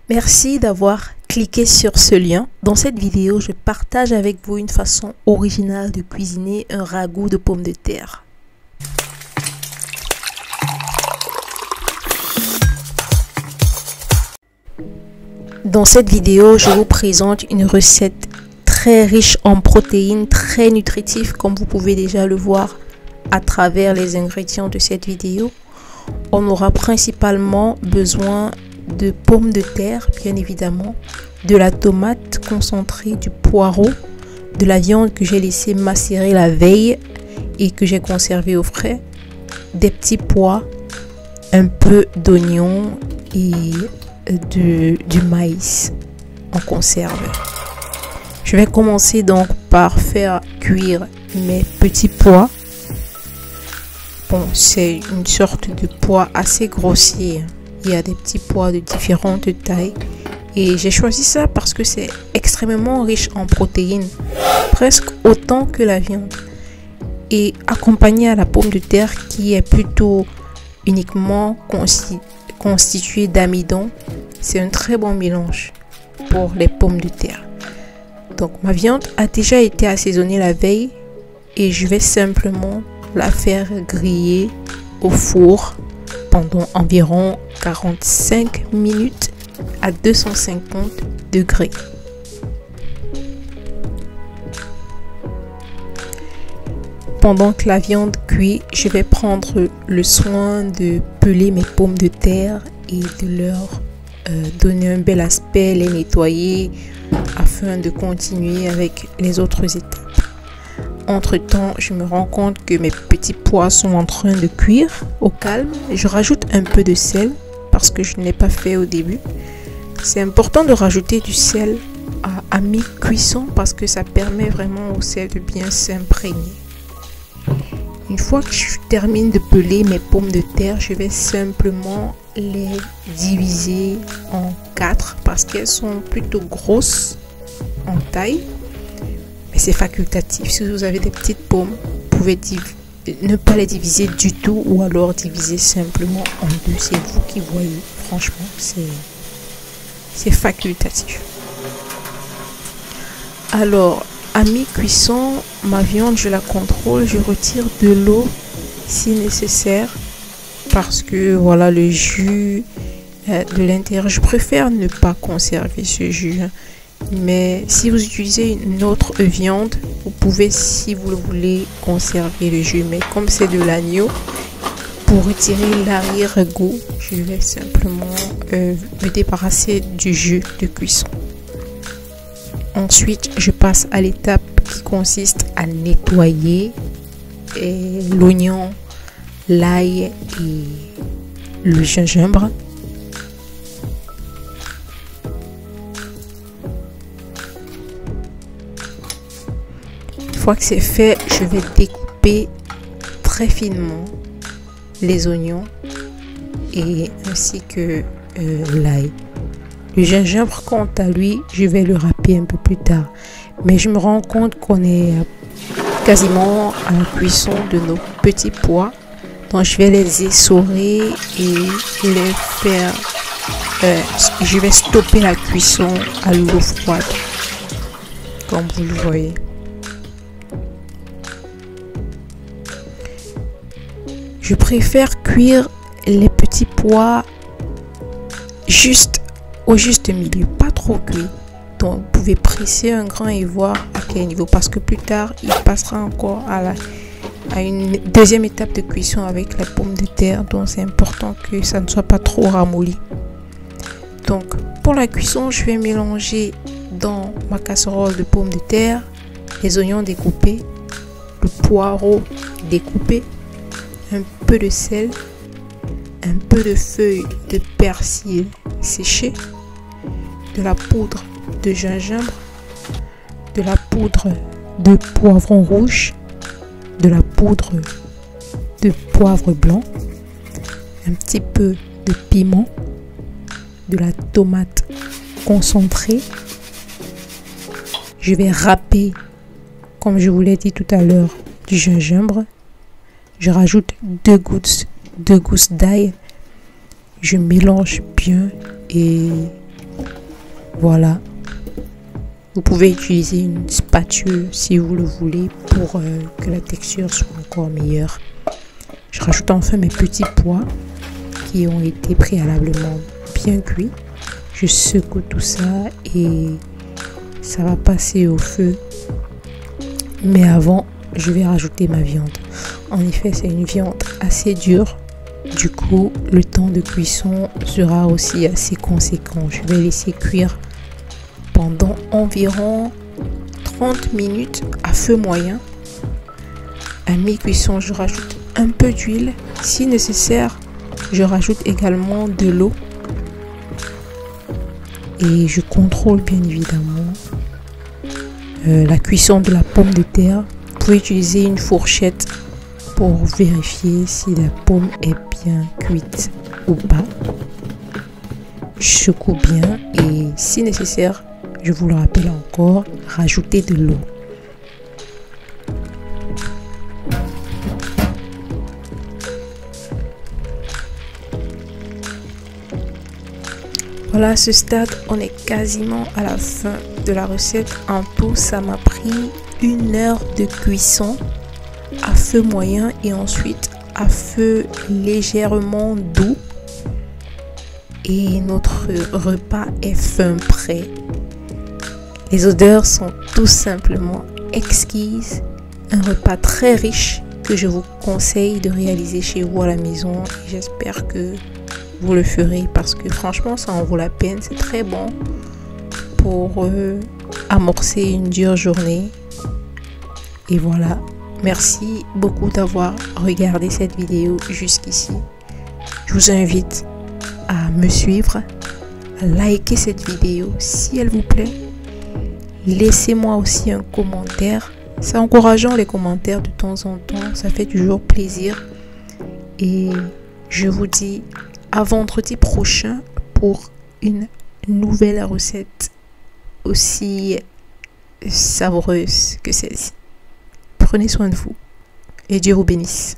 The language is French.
Merci d'avoir cliqué sur ce lien. Dans cette vidéo, je partage avec vous une façon originale de cuisiner un ragoût de pommes de terre. Dans cette vidéo, je vous présente une recette très riche en protéines, très nutritive, comme vous pouvez déjà le voir à travers les ingrédients de cette vidéo. On aura principalement besoin de pommes de terre, bien évidemment, de la tomate concentrée, du poireau, de la viande que j'ai laissé macérer la veille et que j'ai conservée au frais, des petits pois, un peu d'oignon et du maïs en conserve. Je vais commencer donc par faire cuire mes petits pois. Bon, c'est une sorte de pois assez grossier. Il y a des petits pois de différentes tailles. Et j'ai choisi ça parce que c'est extrêmement riche en protéines. Presque autant que la viande. Et accompagné à la pomme de terre qui est plutôt uniquement constituée d'amidon. C'est un très bon mélange pour les pommes de terre. Donc ma viande a déjà été assaisonnée la veille. Et je vais simplement la faire griller au four pendant environ 45 minutes à 250 degrés. Pendant que la viande cuit, je vais prendre le soin de peler mes pommes de terre et de leur donner un bel aspect, les nettoyer afin de continuer avec les autres étapes. Entre-temps, je me rends compte que mes petits pois sont en train de cuire au calme. Je rajoute un peu de sel parce que je ne l'ai pas fait au début. C'est important de rajouter du sel à mi-cuisson parce que ça permet vraiment au sel de bien s'imprégner. Une fois que je termine de peler mes pommes de terre, je vais simplement les diviser en 4 parce qu'elles sont plutôt grosses en taille. Mais c'est facultatif. Si vous avez des petites pommes, vous pouvez ne pas les diviser du tout ou alors diviser simplement en deux. C'est vous qui voyez. Franchement, c'est facultatif. Alors, à mi-cuisson, ma viande, je la contrôle. Je retire de l'eau si nécessaire parce que voilà le jus de l'intérieur. Je préfère ne pas conserver ce jus. Mais si vous utilisez une autre viande, vous pouvez, si vous le voulez, conserver le jus. Mais comme c'est de l'agneau, pour retirer l'arrière-goût, je vais simplement me débarrasser du jus de cuisson. Ensuite, je passe à l'étape qui consiste à nettoyer l'oignon, l'ail et le gingembre. Une fois que c'est fait, je vais découper très finement les oignons et ainsi que l'ail. Le gingembre, quant à lui, je vais le râper un peu plus tard. Mais je me rends compte qu'on est quasiment à la cuisson de nos petits pois. Donc je vais les essorer et les faire... je vais stopper la cuisson à l'eau froide, comme vous le voyez. Je préfère cuire les petits pois au juste milieu, pas trop cuit. Donc vous pouvez presser un grain et voir à quel niveau, parce que plus tard il passera encore à une deuxième étape de cuisson avec la pomme de terre. Donc c'est important que ça ne soit pas trop ramolli. Donc pour la cuisson, je vais mélanger dans ma casserole de pommes de terre les oignons découpés, le poireau découpé, un peu de sel, un peu de feuilles de persil séchées, de la poudre de gingembre, de la poudre de poivron rouge, de la poudre de poivre blanc, un petit peu de piment, de la tomate concentrée. Je vais râper, comme je vous l'ai dit tout à l'heure, du gingembre. Je rajoute deux gousses d'ail. Je mélange bien et Voilà. Vous pouvez utiliser une spatule si vous le voulez pour que la texture soit encore meilleure. Je rajoute enfin mes petits pois qui ont été préalablement bien cuits. Je secoue tout ça et ça va passer au feu. Mais avant, je vais rajouter ma viande. En effet, c'est une viande assez dure. Du coup, le temps de cuisson sera aussi assez conséquent. Je vais laisser cuire pendant environ 30 minutes à feu moyen. À mi-cuisson, je rajoute un peu d'huile. Si nécessaire, je rajoute également de l'eau. Et je contrôle bien évidemment la cuisson de la pomme de terre. Vous pouvez utiliser une fourchette pour vérifier si la pomme est bien cuite ou pas. Je secoue bien et si nécessaire, je vous le rappelle encore, rajoutez de l'eau. Voilà, à ce stade, on est quasiment à la fin de la recette. En tout, ça m'a pris 1 heure de cuisson à feu moyen et ensuite à feu légèrement doux. Et notre repas est fin prêt. Les odeurs sont tout simplement exquises. Un repas très riche que je vous conseille de réaliser chez vous à la maison. J'espère que vous le ferez parce que franchement ça en vaut la peine. C'est très bon pour amorcer une dure journée. Et voilà, merci beaucoup d'avoir regardé cette vidéo jusqu'ici. Je vous invite à me suivre, à liker cette vidéo si elle vous plaît. Laissez-moi aussi un commentaire. C'est encourageant les commentaires de temps en temps. Ça fait toujours plaisir. Et je vous dis à vendredi prochain pour une nouvelle recette aussi savoureuse que celle-ci. Prenez soin de vous et Dieu vous bénisse.